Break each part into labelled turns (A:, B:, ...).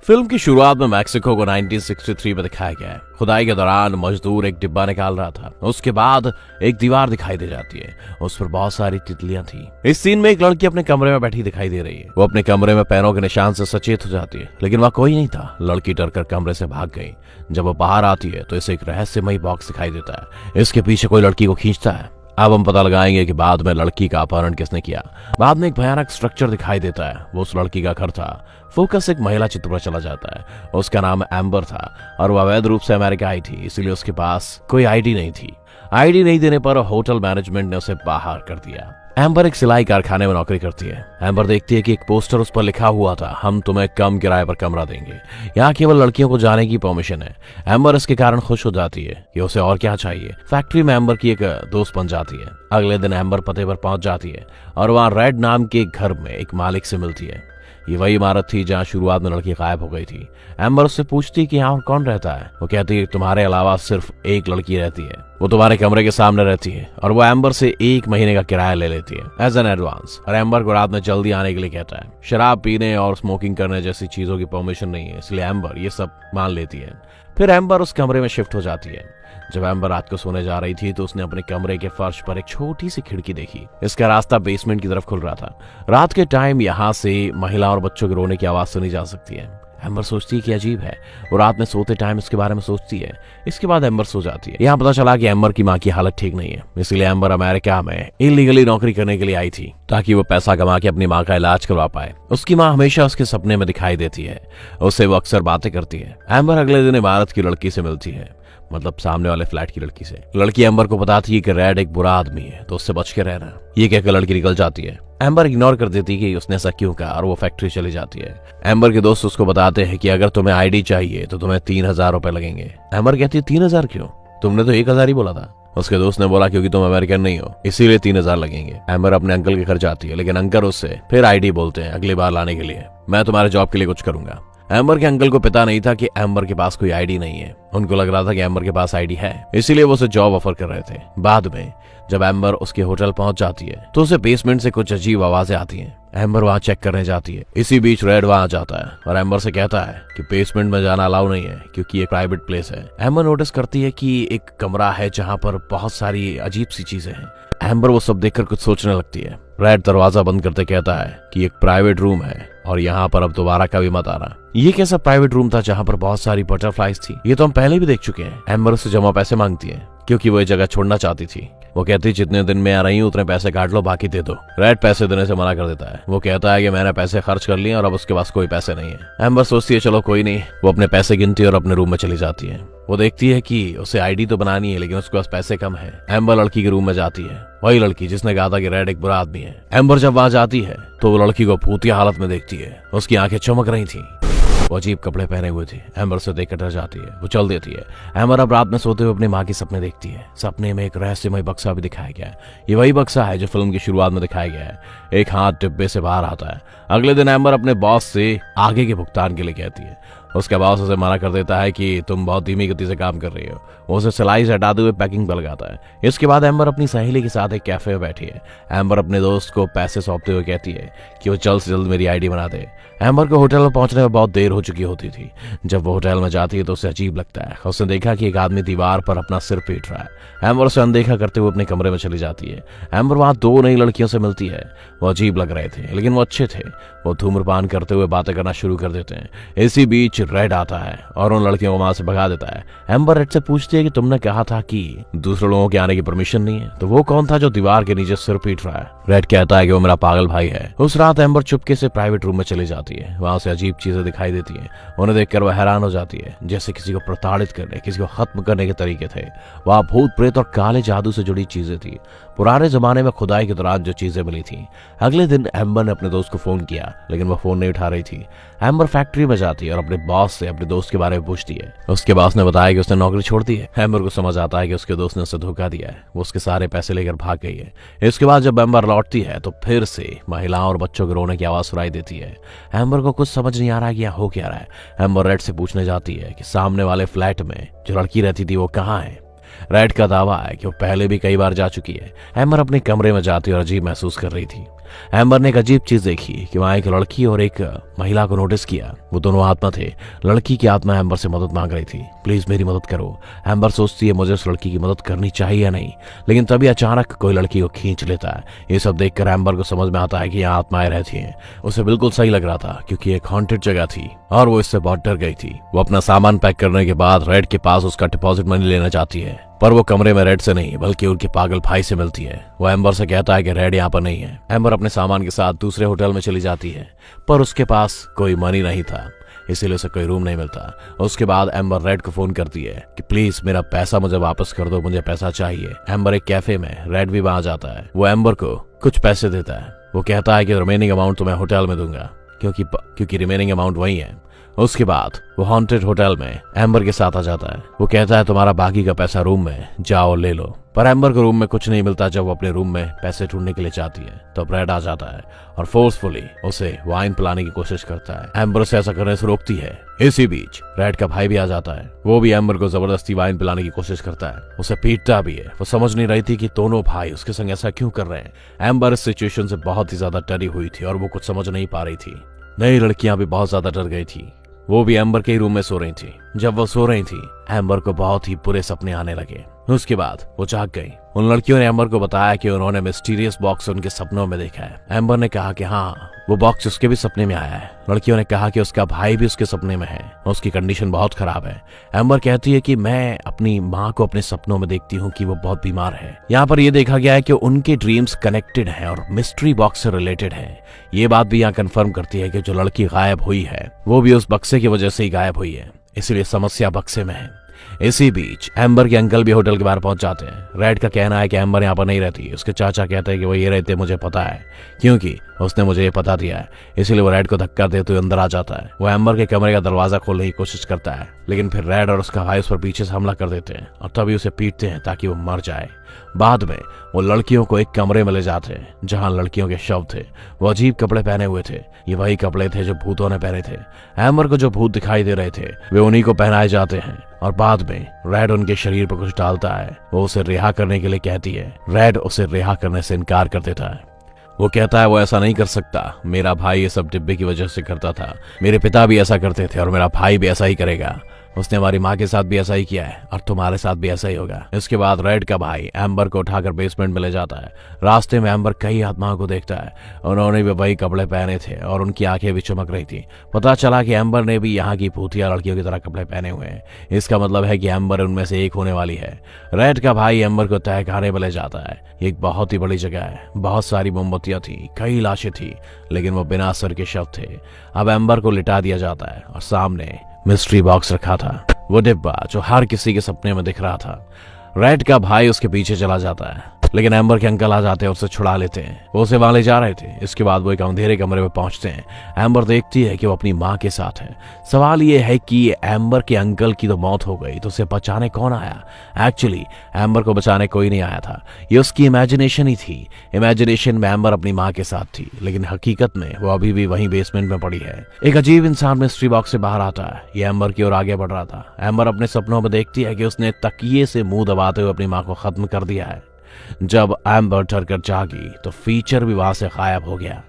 A: Film की शुरुआत में मैक्सिको को 1963 में दिखाया गया है। खुदाई के दौरान मजदूर एक डिब्बा निकाल रहा था। उसके बाद एक दीवार दिखाई दे जाती है, उस पर बहुत सारी तितलियां थी। इस सीन में एक लड़की अपने कमरे में बैठी दिखाई दे रही है। वो अपने कमरे में पैरों के निशान से सचेत हो जाती है, लेकिन वहां कोई नहीं था। लड़की डरकर कमरे से भाग गई। जब वो बाहर आती है तो इसे एक रहस्यमयी बॉक्स दिखाई देता है। इसके पीछे कोई लड़की को खींचता है। अब हम पता लगाएंगे कि बाद में लड़की का अपहरण किसने किया। बाद में एक भयानक स्ट्रक्चर दिखाई देता है, वो उस लड़की का घर था। फोकस एक महिला चित्र पर चला जाता है। उसका नाम एम्बर था और वह अवैध रूप से अमेरिका आई थी, इसीलिए उसके पास कोई आईडी नहीं थी। आईडी नहीं देने पर होटल मैनेजमेंट ने उसे बाहर कर दिया। एम्बर एक सिलाई कारखाने में नौकरी करती है। एम्बर देखती है कि एक पोस्टर उस पर लिखा हुआ था, हम तुम्हें कम किराए पर कमरा देंगे, यहाँ केवल लड़कियों को जाने की परमिशन है। एम्बर इसके कारण खुश हो जाती है कि उसे और क्या चाहिए। फैक्ट्री में एम्बर की एक दोस्त बन जाती है। अगले दिन एम्बर पते पर पहुंच जाती है और वहां रेड नाम के घर में एक मालिक से मिलती है। ये वही इमारत थी जहां शुरुआत में लड़की गायब हो गई थी। एम्बर उससे पूछती कि यहाँ कौन रहता है। वो कहती है तुम्हारे अलावा सिर्फ एक लड़की रहती है, वो तुम्हारे कमरे के सामने रहती है और वो एम्बर से 1 महीने का किराया ले लेती है एज एन एडवांस। और एम्बर को रात में जल्दी आने के लिए कहता है। शराब पीने और स्मोकिंग करने जैसी चीजों की परमिशन नहीं है, इसलिए एम्बर ये सब मान लेती है। फिर एम्बर उस कमरे में शिफ्ट हो जाती है। जब एम्बर रात को सोने जा रही थी तो उसने अपने कमरे के फर्श पर एक छोटी सी खिड़की देखी। इसका रास्ता बेसमेंट की तरफ खुल रहा था। रात के टाइम यहाँ से महिला और बच्चों के रोने की आवाज सुनी जा सकती है। एम्बर सोचती है कि अजीब है। वो रात में सोते टाइम इसके बारे में सोचती है। इसके बाद एम्बर सो जाती है। यहाँ पता चला कि एम्बर की माँ की हालत ठीक नहीं है, इसलिए एम्बर अमेरिका में इलीगली नौकरी करने के लिए आई थी ताकि वो पैसा कमा के अपनी माँ का इलाज करवा पाए। उसकी माँ हमेशा उसके सपने में दिखाई देती है, उससे वो अक्सर बातें करती है। एम्बर अगले दिन इमारत की लड़की से मिलती है, मतलब सामने वाले फ्लैट की लड़की से। लड़की एम्बर को बताती है कि रेड एक बुरा आदमी है, तो उससे बच के रहना। ये कहकर लड़की निकल जाती है। एम्बर इग्नोर कर देती है कि उसने ऐसा क्यों कहा और वो फैक्ट्री चली जाती है। एम्बर के दोस्त उसको बताते हैं कि अगर तुम्हें आईडी चाहिए तो तुम्हें 3000 रुपए लगेंगे। एम्बर कहती है 3000 क्यों? तुमने तो 1000 ही बोला था। उसके दोस्त ने बोला क्योंकि तुम अमेरिकन नहीं हो, इसीलिए 3000 लगेंगे। एम्बर अपने अंकल के घर जाती है, लेकिन अंकल उससे फिर आईडी बोलते हैं अगली बार लाने के लिए, मैं तुम्हारे जॉब के लिए कुछ करूंगा। एम्बर के अंकल को पता नहीं था कि एम्बर के पास कोई आईडी नहीं है। उनको लग रहा था कि एम्बर के पास आईडी है, इसीलिए वो उसे जॉब ऑफर कर रहे थे। बाद में जब एम्बर उसके होटल पहुंच जाती है तो उसे बेसमेंट से कुछ अजीब आवाजें आती हैं। एम्बर वहां चेक करने जाती है। इसी बीच रेड वहां आ जाता है और एम्बर से कहता है कि बेसमेंट में जाना अलाउ नहीं है क्योंकि ये प्राइवेट प्लेस है। एम्बर नोटिस करती है कि एक कमरा है जहां पर बहुत सारी अजीब सी चीजें हैं। एम्बर वो सब देखकर कुछ सोचने लगती है। रेड दरवाजा बंद करते कहता है कि एक प्राइवेट रूम है और यहाँ पर अब दोबारा कभी मत आना। ये कैसा प्राइवेट रूम था जहाँ पर बहुत सारी बटरफ्लाईज थी? ये तो हम पहले भी देख चुके हैं। एम्बर उससे जमा पैसे मांगती है क्योंकि वो ये जगह छोड़ना चाहती थी। वो कहती जितने दिन में आ रही हूँ उतने पैसे काट लो, बाकी दे दो। रेड पैसे देने से मना कर देता है। वो कहता है कि मैंने पैसे खर्च कर लिए और अब उसके पास कोई पैसे नहीं है। एम्बर सोचती है चलो कोई नहीं। वो अपने पैसे गिनती है और अपने रूम में चली जाती है। वो देखती है कि उसे आईडी तो बनानी है, लेकिन उसके पास पैसे कम है। एम्बर लड़की के रूम में जाती है, वही लड़की जिसने कहा था कि रेड एक बुरा आदमी है। एम्बर जब वहां जाती है तो वो लड़की को भूतिया हालत में देखती है। उसकी आंखें चमक रही थी। वो अजीब कपड़े पहने हुए थे। एम्बर से देखकर डर जाती है। वो चल देती है। एम्बर अब रात में सोते हुए अपनी माँ के सपने देखती है। सपने में एक रहस्यमय बक्सा भी दिखाया गया है। ये वही बक्सा है जो फिल्म की शुरुआत में दिखाया गया है। एक हाथ डिब्बे से बाहर आता है। अगले दिन एम्बर अपने बॉस से आगे के भुगतान के लिए कहती है। उसका बॉस उसे मना कर देता है कि तुम बहुत धीमी गति से काम कर रही हो। वो उसे सिलाई से हटाते हुए पैकिंग पर लगाता है। इसके बाद एम्बर अपनी सहेली के साथ एक कैफे में बैठी है। एम्बर अपने दोस्त को पैसे सौंपते हुए कहती है कि वो जल्द से जल्द मेरी आईडी बना दे। एम्बर को होटल में पहुंचने में बहुत देर हो चुकी होती थी। जब वो होटल में जाती है तो उसे अजीब लगता है। उसने देखा कि एक आदमी दीवार पर अपना सिर पीट रहा है। एम्बर उसे अनदेखा करते हुए अपने कमरे में चली जाती है। एम्बर वहां 2 नई लड़कियों से मिलती है। वो अजीब लग रहे थे, लेकिन वो अच्छे थे। वो धूम्रपान करते हुए बातें करना शुरू कर देते हैं। इसी बीच रेड आता है और उन लड़कियों को वहां से भगा देता है। एम्बर रेड से पूछती है कि तुमने कहा था कि दूसरे लोगों के आने की परमिशन नहीं है, तो वो कौन था जो दीवार के नीचे सिर पीट रहा है? रेड कहता है कि वो मेरा पागल भाई है। उस रात एम्बर चुपके से प्राइवेट रूम में चली जाती है। वहां से अजीब चीजें दिखाई देती हैं। उन्हें देखकर वह हैरान हो जाती है, जैसे किसी को प्रताड़ित करने, किसी को खत्म करने के तरीके थे। वहां भूत प्रेत और काले जादू से जुड़ी चीजें थी, पुराने जमाने में खुदाई के दौरान जो चीजें मिली थी। अगले दिन एम्बर ने अपने दोस्त को फोन किया, लेकिन वह फोन नहीं उठा रही थी। एम्बर फैक्ट्री में जाती है और अपने बॉस से अपने दोस्त के बारे में पूछती है। उसके बॉस ने बताया कि उसने नौकरी छोड़ दी है। एम्बर को समझ आता है कि उसके दोस्त ने उसे धोखा दिया है। वो उसके सारे पैसे लेकर भाग गई है। इसके बाद जब एम्बर लौटती है तो फिर से महिलाओं और बच्चों के रोने की आवाज सुनाई देती है। एम्बर को कुछ समझ नहीं आ रहा है कि यहाँ हो क्या रहा है। एम्बर रेड से पूछने जाती है कि सामने वाले फ्लैट में जो लड़की रहती थी वो कहाँ है। रेड का दावा है कि वो पहले भी कई बार जा चुकी है। एम्बर अपने कमरे में जाती और अजीब महसूस कर रही थी। एम्बर ने एक अजीब चीज देखी कि वहां एक लड़की और एक महिला को नोटिस किया। वो दोनों आत्मा थे। लड़की की आत्मा एम्बर से मदद मांग रही थी, प्लीज मेरी मदद करो। एम्बर सोचती है मुझे उस लड़की की मदद करनी चाहिए या नहीं, लेकिन तभी अचानक कोई लड़की को खींच लेता है। ये सब देखकर एम्बर को समझ में आता है कि यहाँ आत्माएं रहती हैं। उसे बिल्कुल सही लग रहा था क्योंकि एक हॉन्टेड जगह थी और वो इससे बहुत डर गई थी। वो अपना सामान पैक करने के बाद रेड के पास उसका डिपॉजिट मनी लेना चाहती है, पर वो कमरे में रेड से नहीं बल्कि उनके पागल भाई से मिलती है। वो एम्बर से कहता है कि रेड यहाँ पर नहीं है। एम्बर अपने सामान के साथ दूसरे होटल में चली जाती है, पर उसके पास कोई मनी नहीं था, इसीलिए उसे कोई रूम नहीं मिलता। उसके बाद एम्बर रेड को फोन करती है कि प्लीज मेरा पैसा मुझे वापस कर दो, मुझे पैसा चाहिए। एम्बर एक कैफे में, रेड भी वहां जाता है। वो एम्बर को कुछ पैसे देता है। वो कहता है कि रिमेनिंग अमाउंट तो मैं होटल में दूंगा क्योंकि रिमेनिंग अमाउंट वही है। उसके बाद वो हॉन्टेड होटल में एम्बर के साथ आ जाता है। वो कहता है तुम्हारा बाकी का पैसा रूम में जाओ ले लो, पर एम्बर को रूम में कुछ नहीं मिलता। जब वो अपने रूम में पैसे ढूंढने के लिए जाती है तो रेड आ जाता है और फोर्सफुली उसे वाइन पिलाने की कोशिश करता है। एम्बर उसे ऐसा करने से रोकती है। इसी बीच रेड का भाई भी आ जाता है। वो भी एम्बर को जबरदस्ती वाइन पिलाने की कोशिश करता है, उसे पीटता भी है। वो समझ नहीं रही थी कि दोनों भाई उसके संग ऐसा क्यों कर रहे हैं। एम्बर इस सिचुएशन से बहुत ही ज्यादा डरी हुई थी और वो कुछ समझ नहीं पा रही थी। नई लड़कियां भी बहुत ज्यादा डर गई थी। वो भी एम्बर के ही रूम में सो रही थी। जब वो सो रही थी एम्बर को बहुत ही बुरे सपने आने लगे। उसके बाद वो जाग गई। उन लड़कियों ने एम्बर को बताया कि उन्होंने मिस्टीरियस बॉक्स उनके सपनों में देखा है। एम्बर ने कहा कि हाँ वो बॉक्स उसके भी सपने में आया है। लड़कियों ने कहा कि उसका भाई भी उसके सपने में है, उसकी कंडीशन बहुत खराब है। एम्बर कहती है कि मैं अपनी माँ को अपने सपनों में देखती हूँ कि वो बहुत बीमार है। यहाँ पर यह देखा गया है कि उनके ड्रीम्स कनेक्टेड हैं और मिस्ट्री बॉक्स से रिलेटेड है। ये बात भी यहाँ कंफर्म करती है कि जो लड़की गायब हुई है वो भी उस बक्से की वजह से ही गायब हुई है, इसलिए समस्या बक्से में है। इसी बीच एम्बर के अंकल भी होटल के बाहर पहुंच जाते हैं। रेड का कहना है कि एम्बर यहाँ पर नहीं रहती। उसके चाचा कहते हैं कि वो ये रहते मुझे पता है क्योंकि उसने मुझे ये पता दिया है, इसलिए वो रेड को धक्का देते हुए अंदर आ जाता है। वो एम्बर के कमरे का दरवाजा खोलने की कोशिश करता है, लेकिन फिर रेड और उसका भाई उस पर पीछे से हमला कर देते हैं और तभी उसे पीटते हैं ताकि वो मर जाए। बाद में वो लड़कियों को एक कमरे में ले जाते हैं जहां लड़कियों के शव थे। वो अजीब कपड़े पहने हुए थे। ये वही कपड़े थे जो भूतों ने पहने थे। एम्बर को जो भूत दिखाई दे रहे थे वे उन्हीं को पहनाए जाते हैं और बाद में रेड उनके शरीर पर कुछ डालता है। वो उसे रिहा करने के लिए कहती है। रेड उसे रिहा करने से इनकार कर देता है। वो कहता है वो ऐसा नहीं कर सकता, मेरा भाई ये सब डिब्बे की वजह से करता था, मेरे पिता भी ऐसा करते थे और मेरा भाई भी ऐसा ही करेगा। उसने हमारी माँ के साथ भी ऐसा ही किया है और तुम्हारे साथ भी ऐसा ही होगा। इसके बाद रेड का भाई एम्बर को उठाकर बेसमेंट में ले जाता है। रास्ते में एम्बर कई आत्माओं को देखता है। उन्होंने भी वही कपड़े पहने थे और उनकी आंखें भी चमक रही थी। पता चला कि एम्बर ने भी यहाँ की भूतिया लड़कियों की तरह कपड़े पहने हुए हैं। इसका मतलब है कि एम्बर उनमें से एक होने वाली है। रेड का भाई एम्बर को तहखाने में ले जाता है। एक बहुत ही बड़ी जगह है, बहुत सारी मोमबत्तियां थी, कई लाशें थी, लेकिन वो बिना सर के शव थे। अब एम्बर को लिटा दिया जाता है और सामने मिस्ट्री बॉक्स रखा था, वो डिब्बा जो हर किसी के सपने में दिख रहा था। रेड का भाई उसके पीछे चला जाता है, लेकिन एम्बर के अंकल आ जाते हैं और उसे छुड़ा लेते हैं। वो उसे वहां ले जा रहे थे। इसके बाद वो एक अंधेरे कमरे में पहुंचते हैं। एम्बर देखती है कि वो अपनी माँ के साथ है। सवाल ये है कि एम्बर के अंकल की तो मौत हो गई तो उसे बचाने कौन आया। एक्चुअली एम्बर को बचाने कोई नहीं आया था, ये उसकी इमेजिनेशन ही थी। इमेजिनेशन में एम्बर अपनी माँ के साथ थी, लेकिन हकीकत में वो अभी भी वहीं बेसमेंट में पड़ी है। एक अजीब इंसान मिस्ट्री बॉक्स से बाहर आता है। ये एम्बर की ओर आगे बढ़ रहा था। एम्बर अपने सपनों में देखती है कि उसने तकिए से मुंह दबाते हुए अपनी माँ को खत्म कर दिया है। जब एम्बर डरकर जागी तो फीचर भी वहां से गायब हो गया।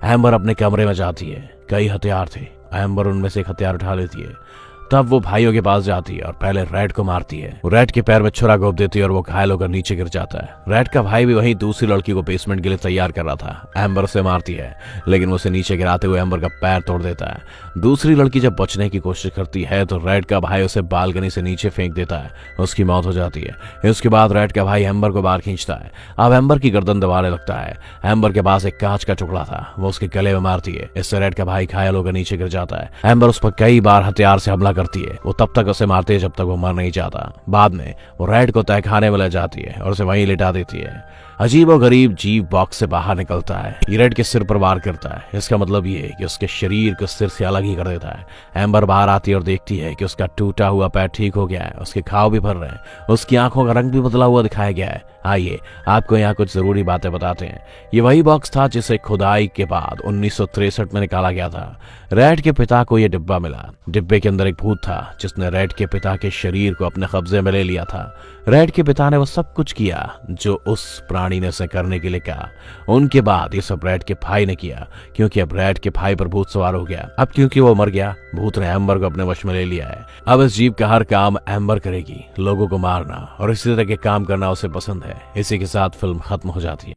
A: एम्बर अपने कमरे में जाती है। कई हथियार थे। एम्बर उनमें से एक हथियार उठा लेती है। तब वो भाइयों के पास जाती है और पहले रेड को मारती है। वो रेड के पैर में छुरा घोंप देती है और वो घायल होकर नीचे गिर जाता है। रेड का भाई भी वहीं दूसरी लड़की को बेसमेंट के लिए तैयार कर रहा था। एम्बर उसे मारती है, लेकिन उसे नीचे गिराते हुए एम्बर का पैर तोड़ देता है। दूसरी लड़की जब बचने की कोशिश करती है तो रेड का भाई उसे बालकनी से नीचे फेंक देता है। उसकी मौत हो जाती है। इसके बाद रेड का भाई एम्बर को बाहर खींचता है। अब एम्बर की गर्दन दबाने लगता है। एम्बर के पास एक कांच का टुकड़ा था, वो उसके गले में मारती है। इससे रेड का भाई घायल होकर नीचे गिर जाता है। एम्बर उस पर कई बार हथियार से हमला करती है। वो तब तक उसे मारती है जब तक वो मर नहीं जाता। बाद में वो रेड को तहखाने में ले जाती है और उसे वहीं लिटा देती है। अजीबो गरीब जीव बॉक्स से बाहर निकलता है। ये रेड के सिर पर वार करता है। इसका मतलब ये है कि उसके शरीर को सिर से अलग ही कर देता है। एम्बर बाहर आती है और देखती है कि उसका टूटा हुआ पैर ठीक हो गया है। उसके घाव भी भर रहे हैं। उसकी आंखों का रंग भी बदला हुआ दिखाया गया है। आइए आपको यहाँ कुछ जरूरी बातें बताते हैं। ये वही बॉक्स था जिसे खुदाई के बाद 1963 में निकाला गया था। रैट के पिता को यह डिब्बा मिला। डिब्बे के अंदर एक भूत था जिसने रैट के पिता के शरीर को अपने कब्जे में ले लिया था। रैट के पिता ने वो सब कुछ किया जो उस प्राणी ने उसे करने के लिए कहा। उनके बाद ये सब रैट के भाई ने किया, क्योंकि अब रैट के भाई पर भूत सवार हो गया। अब क्योंकि वो मर गया, भूत ने एम्बर को अपने वश में ले लिया है। अब इस जीव का हर काम एम्बर करेगी। लोगों को मारना और इसी तरह के काम करना उसे पसंद है। इसी के साथ फिल्म खत्म हो जाती है।